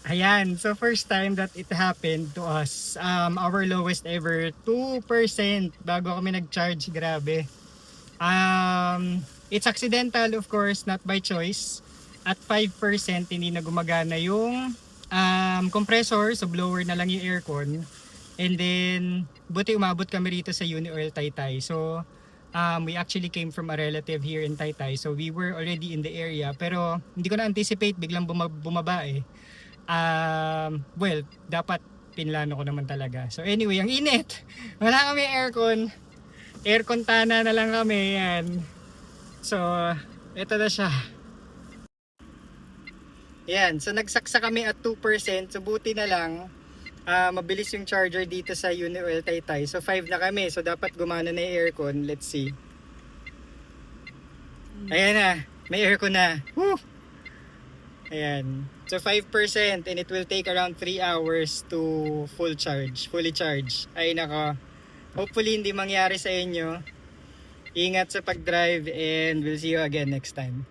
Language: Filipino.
Ayan, so first time that it happened to us, our lowest ever, 2% bago kami nag-charge, grabe. It's accidental of course, not by choice. At 5% hindi na gumagana yung compressor, so blower na lang yung aircon. And then, buti umabot kami rito sa Unioil Taytay. So, we actually came from a relative here in Taytay. So, we were already in the area. Pero, hindi ko na-anticipate, biglang bumaba eh. Well, dapat pinlano ko naman talaga. So anyway, ang init. Wala kami aircon. Aircon tana na lang kami. Yan. So, ito na siya. Yan. So nagsaksa kami at 2%. So buti na lang. Mabilis yung charger dito sa Unioil Taytay. So 5 na kami. So dapat gumana na yung aircon. Let's see. Ayan na. May aircon na. Woo! Ayan. So 5% and it will take around 3 hours to fully charge. Ay nako. Hopefully hindi mangyari sa inyo. Ingat sa pag-drive and we'll see you again next time.